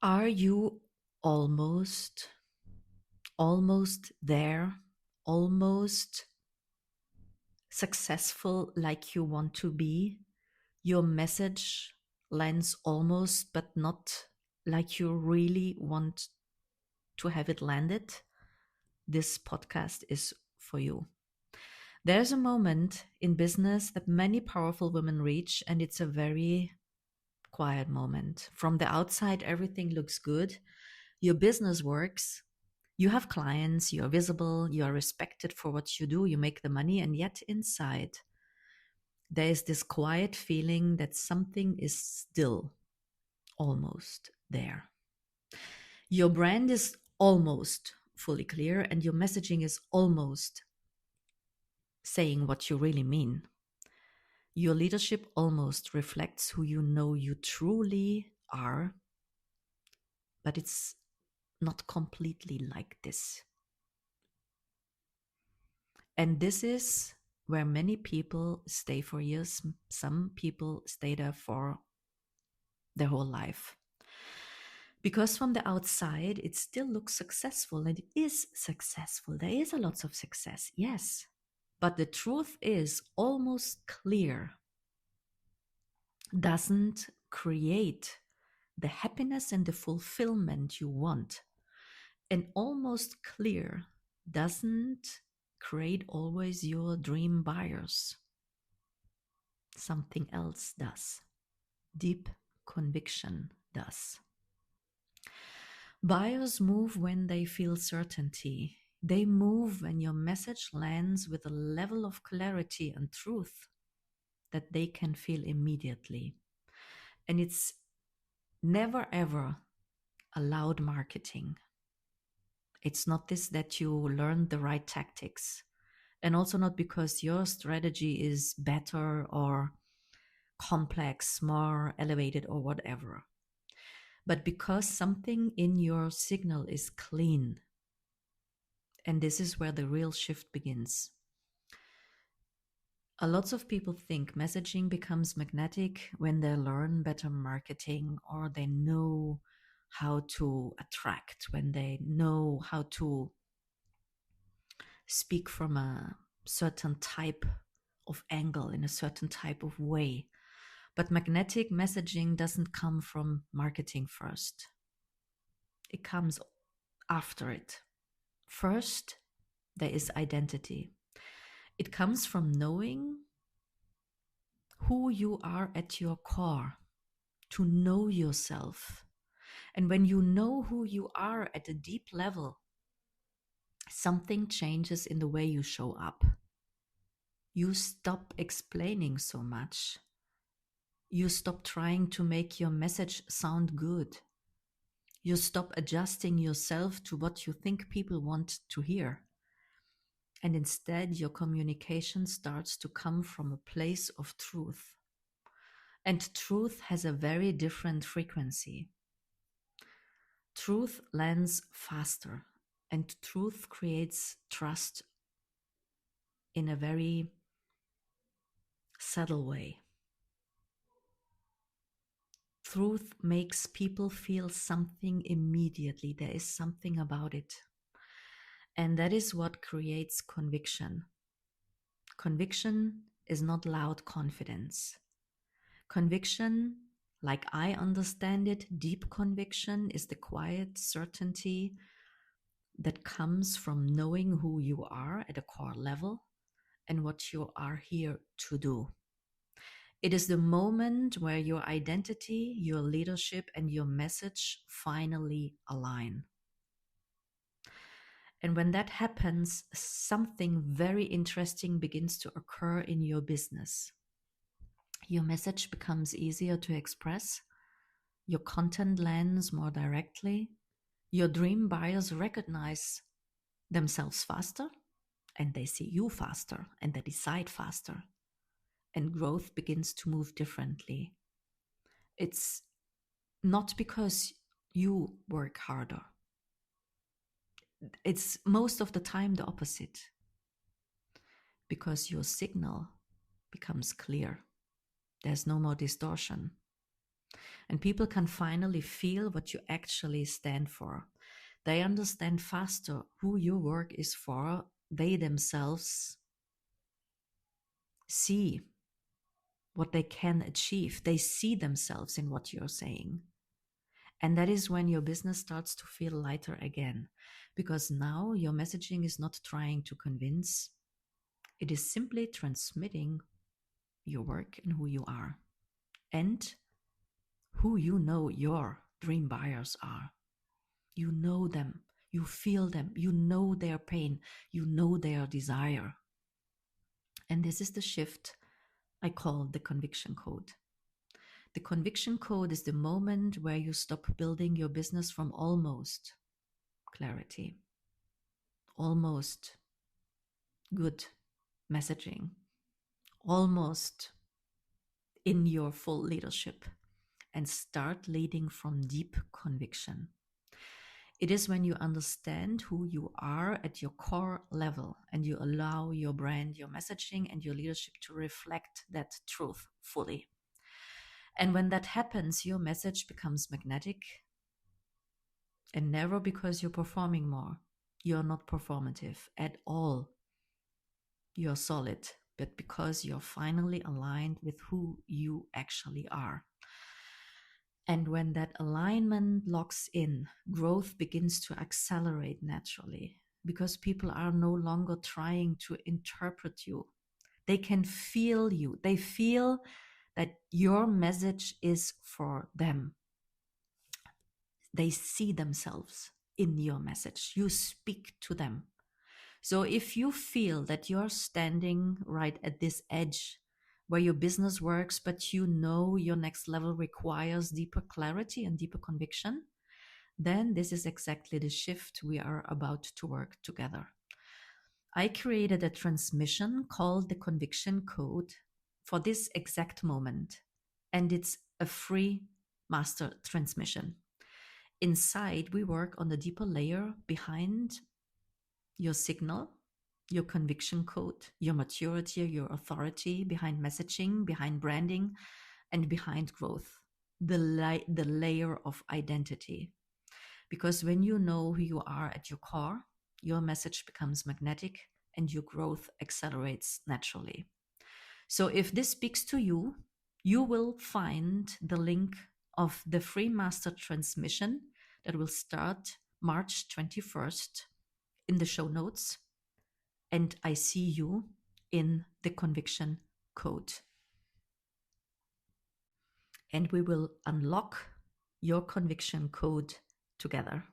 Are you almost, almost there, almost successful like you want to be? Your message lands almost, but not like you really want to have it landed? This podcast is for you. There's a moment in business that many powerful women reach, and it's a very quiet moment. From the outside, everything looks good. Your business works. You have clients, you are visible, you are respected for what you do, you make the money, and yet inside, there is this quiet feeling that something is still almost there. Your brand is almost fully clear, and your messaging is almost saying what you really mean. Your leadership almost reflects who you know you truly are, but it's not completely like this. And this is where many people stay for years. Some people stay there for their whole life. Because from the outside, it still looks successful, and it is successful. There is a lot of success, yes. But the truth is, almost clear doesn't create the happiness and the fulfillment you want. And almost clear doesn't create always your dream buyers. Something else does. Deep conviction does. Buyers move when they feel certainty. They move when your message lands with a level of clarity and truth that they can feel immediately. And it's never ever a loud marketing. It's not this that you learned the right tactics. And also not because your strategy is better or complex, more elevated, or whatever, but because something in your signal is clean. And this is where the real shift begins. A lot of people think messaging becomes magnetic when they learn better marketing, or they know how to attract, when they know how to speak from a certain type of angle in a certain type of way. But magnetic messaging doesn't come from marketing first. It comes after it. First, there is identity. It comes from knowing who you are at your core, to know yourself. And when you know who you are at a deep level, something changes in the way you show up. You stop explaining so much. You stop trying to make your message sound good. You stop adjusting yourself to what you think people want to hear. And instead, your communication starts to come from a place of truth. And truth has a very different frequency. Truth lands faster, and truth creates trust in a very subtle way. Truth makes people feel something immediately. There is something about it. And that is what creates conviction. Conviction is not loud confidence. Conviction, like I understand it, deep conviction is the quiet certainty that comes from knowing who you are at a core level and what you are here to do. It is the moment where your identity, your leadership, and your message finally align. And when that happens, something very interesting begins to occur in your business. Your message becomes easier to express. Your content lands more directly. Your dream buyers recognize themselves faster, and they see you faster, and they decide faster. And growth begins to move differently. It's not because you work harder. It's most of the time the opposite, because your signal becomes clear. There's no more distortion. And people can finally feel what you actually stand for. They understand faster who your work is for. They themselves see what they can achieve. They see themselves in what you're saying. And that is when your business starts to feel lighter again, because now your messaging is not trying to convince, it is simply transmitting your work and who you are and who you know your dream buyers are. You know them, you feel them, you know their pain, you know their desire. And this is the shift I call the conviction code. The conviction code is the moment where you stop building your business from almost clarity, almost good messaging, almost in your full leadership, and start leading from deep conviction. It is when you understand who you are at your core level and you allow your brand, your messaging, and your leadership to reflect that truth fully. And when that happens, your message becomes magnetic, and never because you're performing more. You're not performative at all. You're solid, but because you're finally aligned with who you actually are. And when that alignment locks in, growth begins to accelerate naturally because people are no longer trying to interpret you. They can feel you. They feel that your message is for them. They see themselves in your message. You speak to them. So if you feel that you're standing right at this edge where your business works, but you know your next level requires deeper clarity and deeper conviction, then this is exactly the shift we are about to work together. I created a transmission called the Conviction Code for this exact moment, and it's a free master transmission. Inside, we work on the deeper layer behind your signal, your conviction code, your maturity, your authority, behind messaging, behind branding, and behind growth, the layer of identity. Because when you know who you are at your core, your message becomes magnetic and your growth accelerates naturally. So if this speaks to you, you will find the link of the free master transmission that will start March 21st in the show notes. And I see you in the conviction code. And we will unlock your conviction code together.